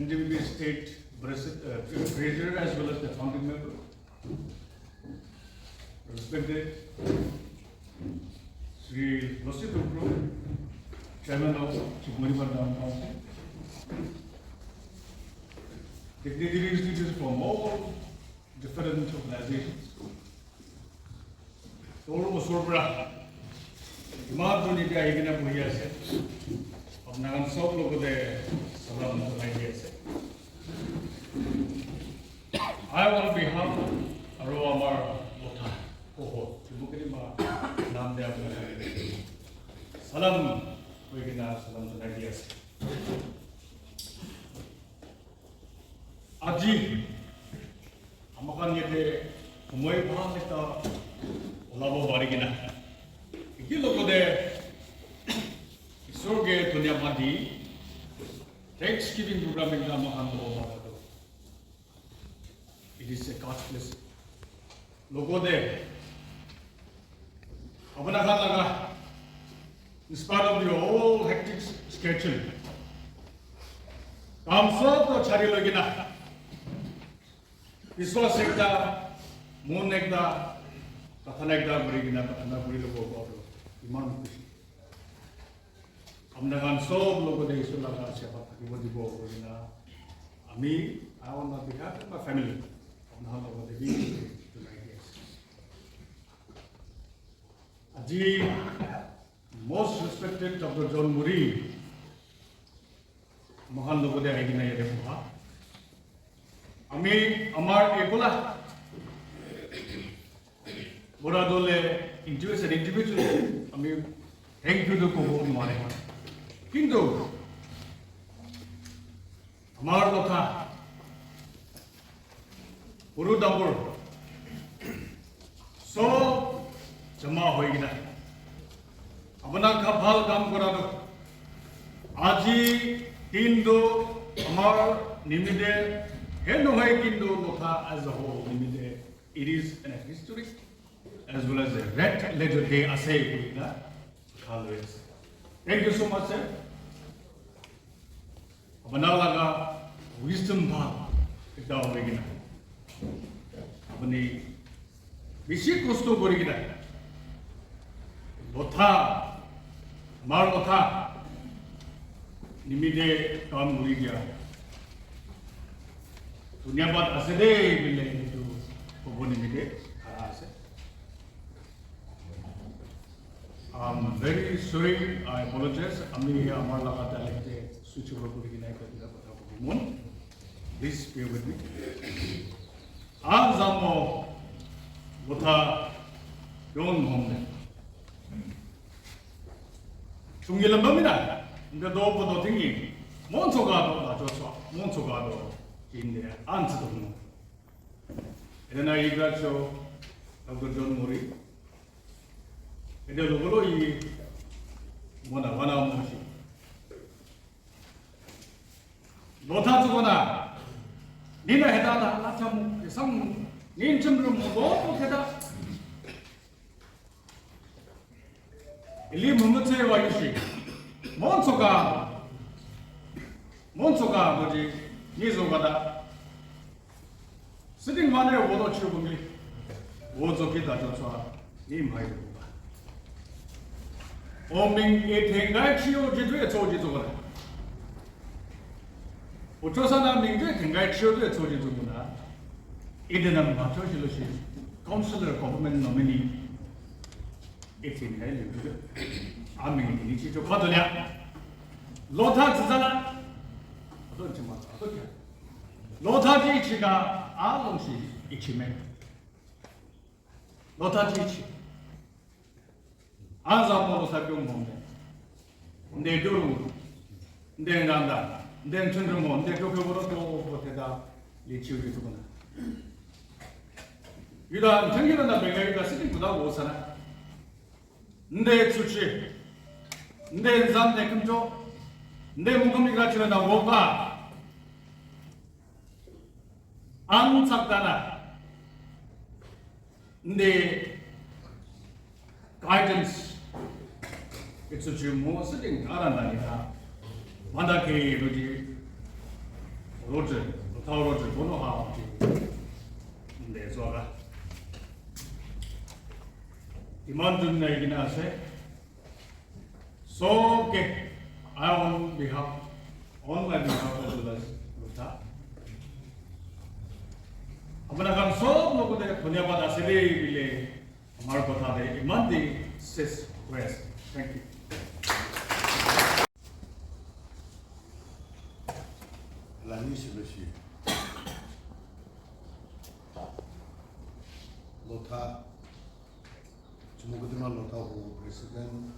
NDPP State Treasurer as well as the founding member. Respected Sri Lassit Upru, Chairman of Chikmagalur Town Council. Dignitaries, leaders from all different organizations. Toro Sobra, Madhuni Aigina Puyase, of Nagan Soplo de Salam Ideas. I, on behalf of Aroamar Lota, Koho, Tibukrima, Namdea, Salam, Wigina, Salam Ideas. Aji, Amakan Yete, Umay Pahamita, Olavo Barigina. If you look at the Sorge Tunya Madi, Thanksgiving program in Namahan. It is a God's blessing. Logo there. Abanakalaga, in spite of your whole hectic schedule, Kamso to Charilogina. This was Sekta, Moon Nekta, Katanekta, Brigina, Katana Brilogo, Imam. Amnagan so logo de Sulaga Shepherd, Kiwadibo, Ami, I want on behalf of my family. Aji, most respected Dr. John Muri, Mahan Logo de Aigina Yerepuha. Ami, Amar Ebola, Boradole, individual, Ami, thank you to Kobo Mare. Hindu, Amar Lota. Uru dapur, so jama hoigina. Abana kapal kam korado. Aji Hindu amar nimide heno hai Hindu lotha as a whole nimide. It is an history as well as a red letter day asay hoigina. Always. Thank you so much, sir. Abana laga wisdom bha ita hoigina. अपनी विशेष कोस्तों बोरी की तरह लोथा मार लोथा निमिदे काम बोरी किया दुनिया बात असले मिले जो वो निमिदे कहाँ से I'm very sorry, I apologize. अम्मी हमारा लगा था लेकिन switch over बोरी की नहीं करती था पता को मोन please bear with me. Anzamo Buddha Yon Home. Tungilamamina, the Dopo Tingi, Montogado, Montogado in the answer to him. And then I got show Dr. John Muri. And the Logoi Wana Moshi. Lotazona. Nina Hedana, Latam, some Ninjum Mobo, Heda Eli Mumute Wayushi, Monsoga, Boji, Nizogada, sitting one day of Wodo Chubumi, Wozokita Joshua, Nimai. Oming eating Gachio, Jidwe told you to Uchosana Mingde can guide children to you. 이들은 맞춰질러시 councillor government nominee 18 해요. 아명이 니치 좀 받으냐? 로타 주잖아. 어떤 정말 어떻게? 로타 지치가 아동시 이치매. 로타 지치. 안사보로 살펴본 건데. 내 도로 내 난다. 내 천정모 내 교교보로 또 보태다 리치우리 두구나. 유단 정기는 나 배가기가 스님보다 오사나. 내 수치, 내 인삼, 내 금쪽, 내 무금이 가치는 나 뭐가 안 삭다나. 내 가이던스, 그 수치 뭐 스님 알아나니까 만다케 로지 로즈, 타오로즈 번호하 내 소아가. 이만둔 얘기는 하세. So, okay, on my behalf of the Lota. अपना काम सब लोगों ने धन्यवाद आशीर्वाद मिले हमारे बता दे इमानदी सेस वेस्ट थैंक यू लानी सिलुशी लोथा Chumukudima Lota who president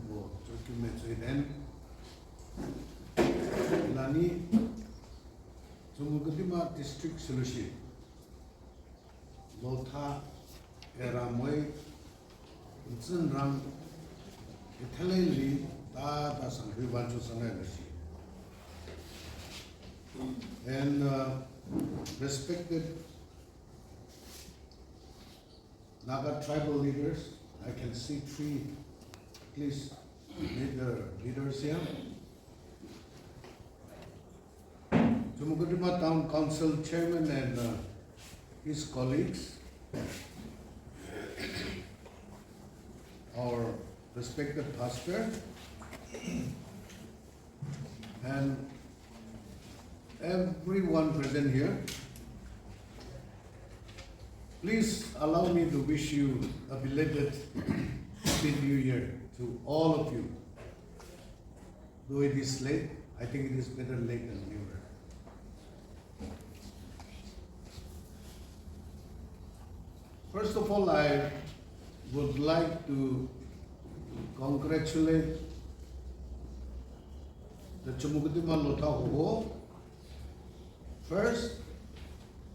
who document then Lani Chumukudima district solution Lota Eramoy Zinram Italianly da Sangri Vancho Sanagashi and respected Naga tribal leaders, I can see three, please meet the leaders here. Chumukudima Town Council Chairman and his colleagues, our respected pastor, and everyone present here. Please allow me to wish you a belated Happy New Year to all of you. Though it is late, I think it is better late than never. First of all, I would like to congratulate the Chumukudima Lota Hoho, first,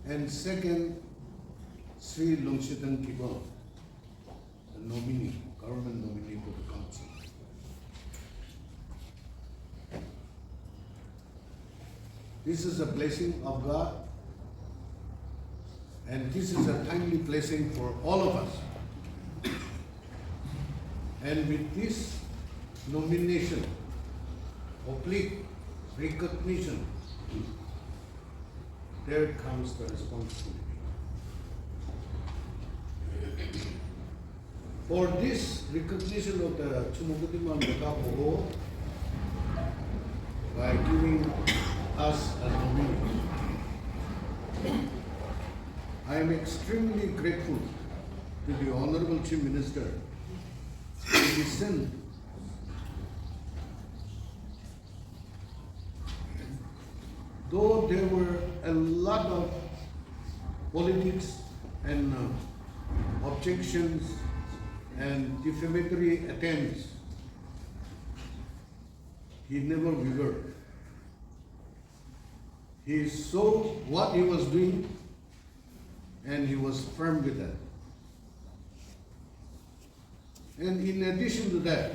and second, Sri Longsitan Kibo, the nominee, government nominee for the council. This is a blessing of God, and this is a timely blessing for all of us. And with this nomination, oblique recognition, there comes the responsibility. For this recognition of the Chumukudima Lota Hoho by giving us a nominee, I am extremely grateful to the Honorable Chief Minister to listen though there were a lot of politics and objections and defamatory attempts, he never wavered. He saw what he was doing and he was firm with that. And in addition to that,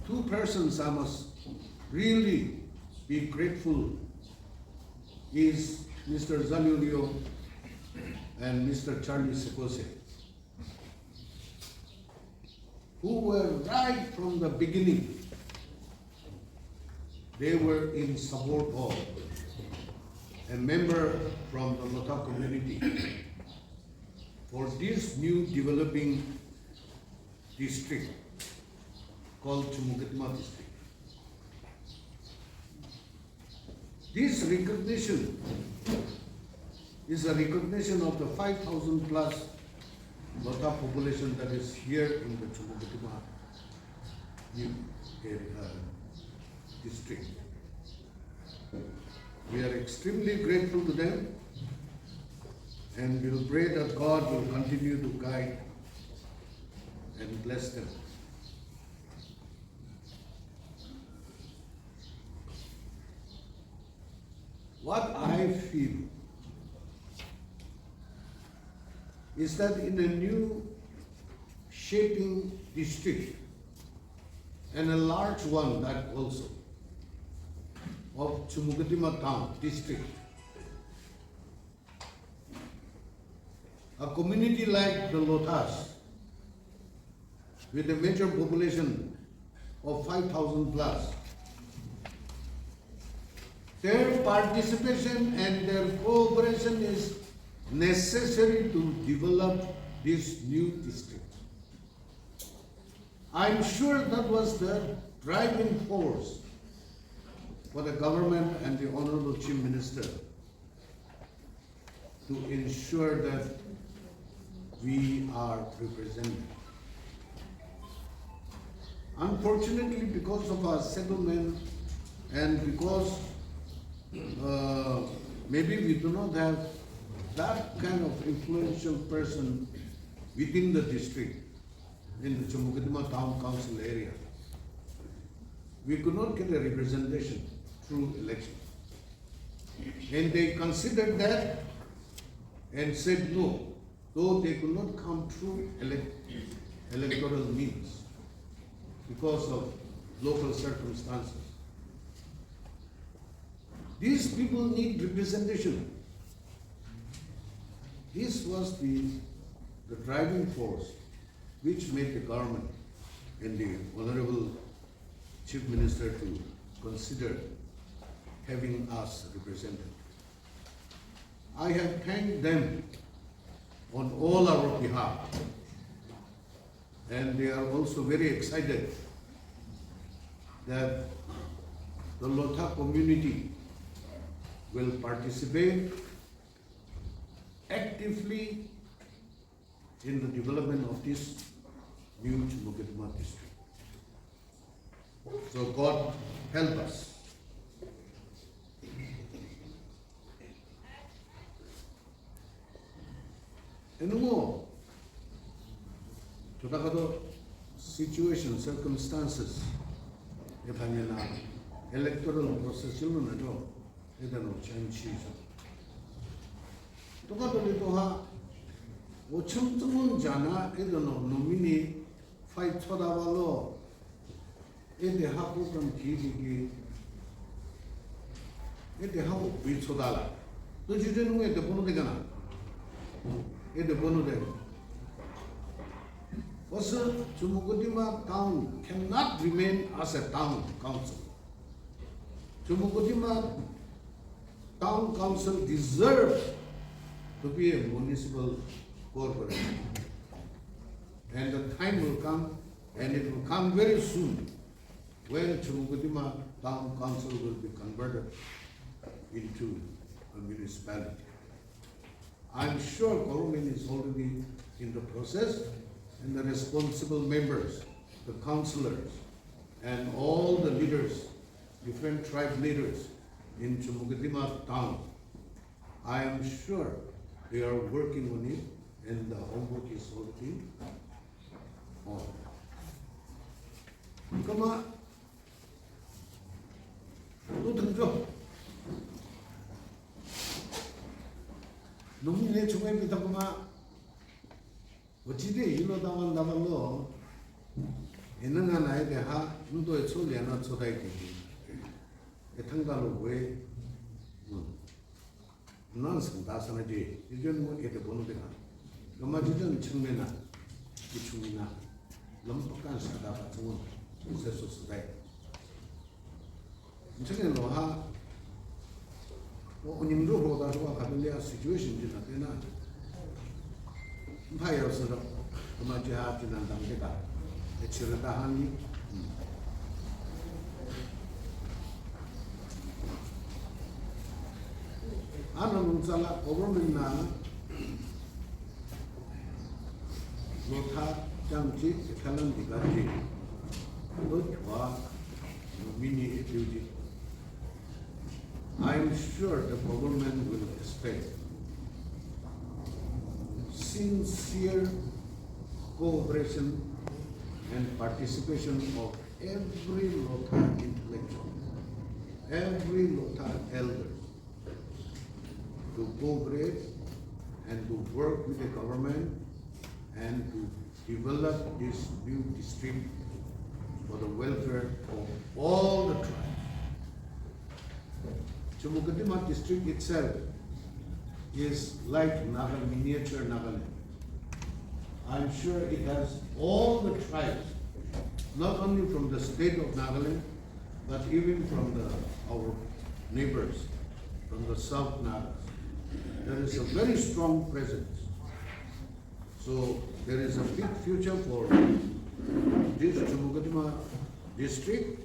two persons I must really be grateful is Mr. Zalulio and Mr. Charlie Sekose, who were right from the beginning. They were in support of a member from the Lota community for this new developing district called Chumukudima district. This recognition is a recognition of the 5,000 plus Lotha population that is here in the Chumukutima district. We are extremely grateful to them, and we will pray that God will continue to guide and bless them. What I feel is that in a new shaping district, and a large one that also, of Chumukutima town district, a community like the Lothas, with a major population of 5,000 plus, their participation and their cooperation is necessary to develop this new district. I'm sure that was the driving force for the government and the Honorable Chief Minister to ensure that we are represented. Unfortunately, because of our settlement and because maybe we do not have that kind of influential person within the district, in the Chumukutima Town Council area, we could not get a representation through election. And they considered that and said no, though they could not come through electoral means because of local circumstances. These people need representation. This was the driving force which made the government and the Honorable Chief Minister to consider having us represented. I have thanked them on all our behalf, and they are also very excited that the Lotha community will participate actively in the development of this new Chumukutima district. So God help us. And more, to situation, circumstances, if I electoral process, you know, I don't know, change. To jana, I don't know, nomini, fight for the law. In the hapu from Kiki, in the house with Sodala. Don't you know where the Bonodegana? In the Bonode. Also, Chumukutima town cannot remain as a town council. Chumukutima town council deserves to be a municipal corporation. And the time will come, and it will come very soon, when Chumukutima town council will be converted into a municipality. I'm sure government is already in the process, and the responsible members, the councillors, and all the leaders, different tribe leaders in Chumukutima town, I am sure they are working on it, and the homework is already on. Come on. 또 등죠. 농민의 중앙입니다. 그만 어찌돼 일로다만 나발로 있는가 나에 대하 인도의 초리하나 초다이 되기 당달로 왜 난성 다산하지 이전 뭐 이렇게 보는 데가 그만 주전 청매나 기충이나 넘복간 사다가 정원 공세소 수다이 이전에 노하 오님도 보다 좋아 가빌리아 시츄에이션이나 되나 파이어스로 그만 지하지난 단계다 치르다 하니 Ano nung sala government na Lotha Changchi Kalan Digaji Lotwa Mini Etuji. I am sure the government will expect sincere cooperation and participation of every Lotha intellectual, every Lotha elder to cooperate and to work with the government and to develop this new district for the welfare of all the tribes. Chumukatima district itself is like miniature Nagaland. I'm sure it has all the tribes, not only from the state of Nagaland, but even from our neighbors, from the South Nagas. There is a very strong presence. So there is a big future for this Chumukatima district.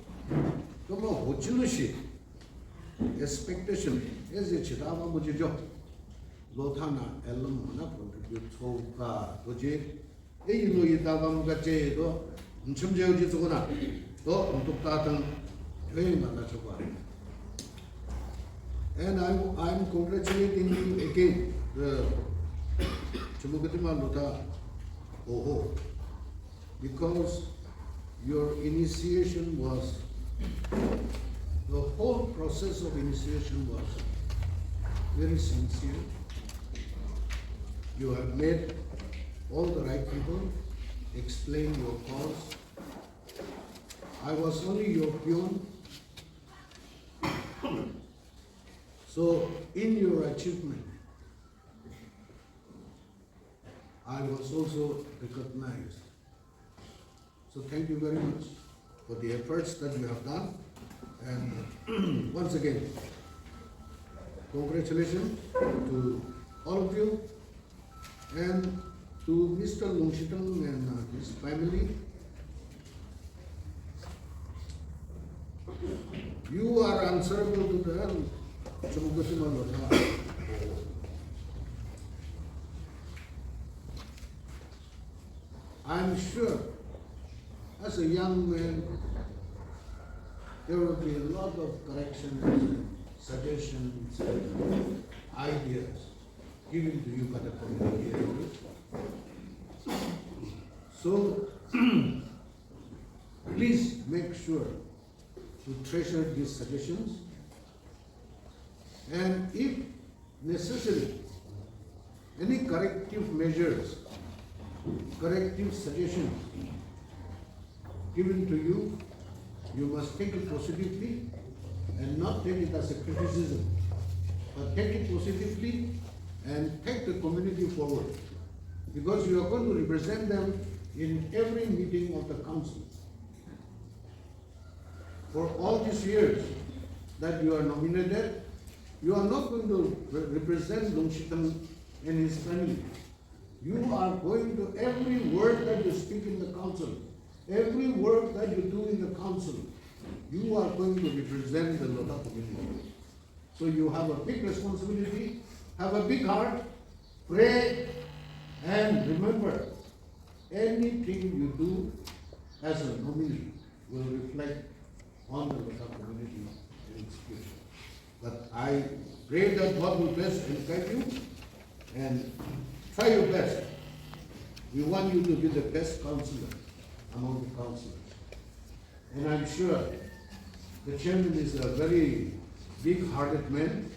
Come on, Huchilushi, expectation is a Chitava Mujijo. Lothana Elam Mana contribute to Doji. You know, Yitava Mugache, Nchumjo Jizuna, Tukatan, and I'm congratulating you again, the Chumukatima Lotha Oho, because your initiation was, the whole process of initiation was very sincere. You have made all the right people explain your cause. I was only your peon. So in your achievement, I was also recognized. So thank you very much for the efforts that you have done. And once again, congratulations to all of you and to Mr. Lungshitang and his family. You are answerable to the Chumukatima Lotha. I'm sure, as a young man, there will be a lot of corrections, suggestions, and ideas given to you by the community. So, please make sure to treasure these suggestions, and if necessary, any corrective measures, corrective suggestions given to you, you must take it positively and not take it as a criticism, but take it positively and take the community forward, because you are going to represent them in every meeting of the council. For all these years that you are nominated, you are not going to represent Lungshitang and his family. You are going to, every word that you speak in the council, every word that you do in the council, you are going to represent the Lotha community. So you have a big responsibility, have a big heart, pray, and remember, anything you do as a nominee will reflect on the Lotha community in its future. But I pray that God will bless and guide you, and try your best. We want you to be the best counselor among the counselors. And I'm sure the chairman is a very big-hearted man.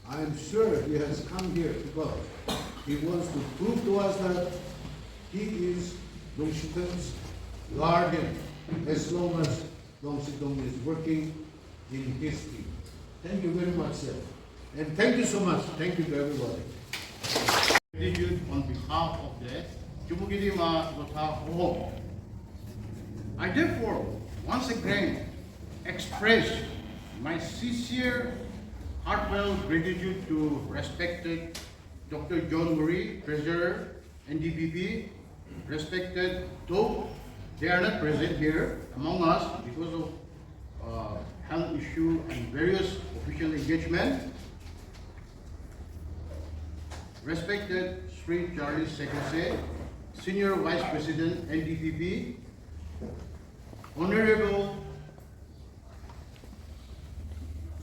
I'm sure he has come here because he wants to prove to us that he is Lungshitang's guardian as long as Lungshitang is working in his team. Thank you very much, sir. And thank you so much. Thank you to everybody. Gratitude on behalf of the Chumukatima Lotha Oho. I therefore once again express my sincere, heartfelt gratitude to respected Dr. John Murray, Treasurer, NDPP, respected, though they are not present here among us because of health issue and various official engagement. respected Sri Charles Sekese, Senior Vice President, NDPP, Honorable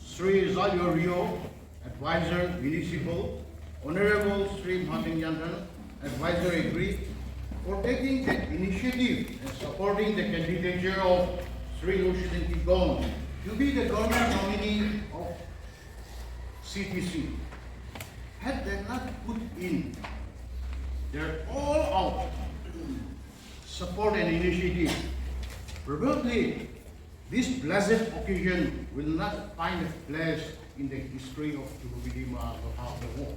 Sri Zalio Rio, Advisor Municipal, Honorable Sri Martin Yandran, Advisor Agri, for taking the initiative and supporting the candidature of Sri Lucian Tigon to be the government nominee of CTC. Had they not put in their all-out support and initiative, probably this blessed occasion will not find a place in the history of Chumukidima Lotha.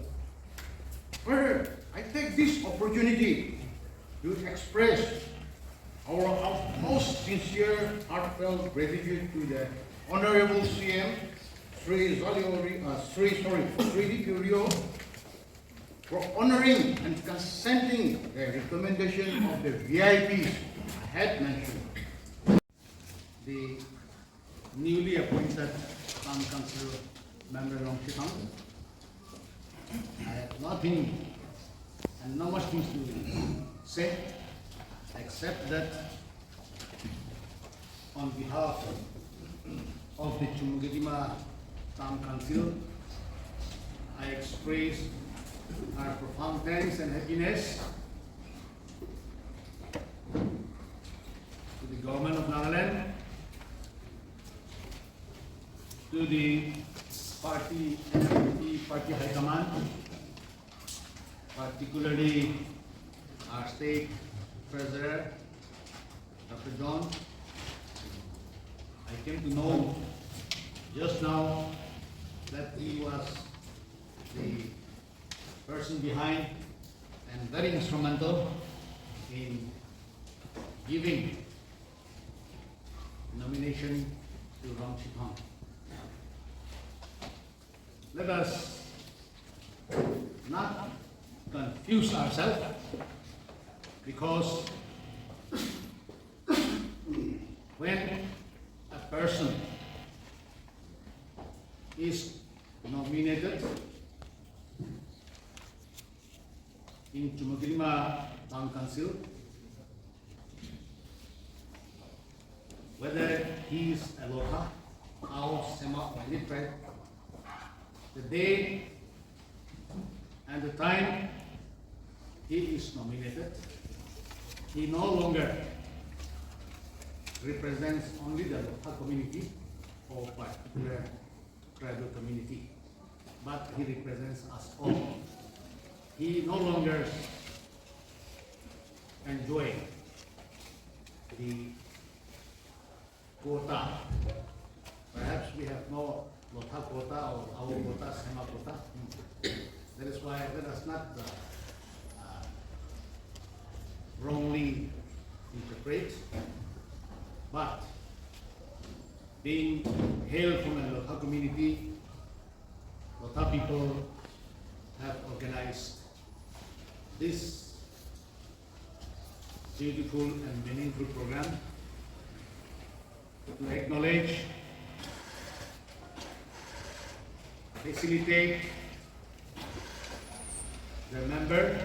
Further, I take this opportunity to express our utmost sincere, heartfelt gratitude to the Honorable CM, Sri D.P. Rio, for honoring and consenting the recommendation of the VIPs I had mentioned. The newly appointed Town Council member Rong Shitang. I have nothing and not much things to say except that on behalf of the Chumukidima Town Council, I express our profound thanks and happiness to the government of Nagaland, to the party high command, particularly our state treasurer, Dr. John. I came to know just now that he was the person behind and very instrumental in giving nomination to Rong Shitang. Let us not confuse ourselves, because when a person is nominated in Chumukidima Town Council, whether he is a Lotha, Ao, Sema or Literate, the day and the time he is nominated, he no longer represents only the Lotha community or particular tribal community, but he represents us all. He no longer enjoy the quota. Perhaps we have no Lotha quota or our quota, Sema quota. That is why let us not wrongly interpret. But being hailed from a Lotha community, Lotha people have organized this beautiful and meaningful program to acknowledge, facilitate the member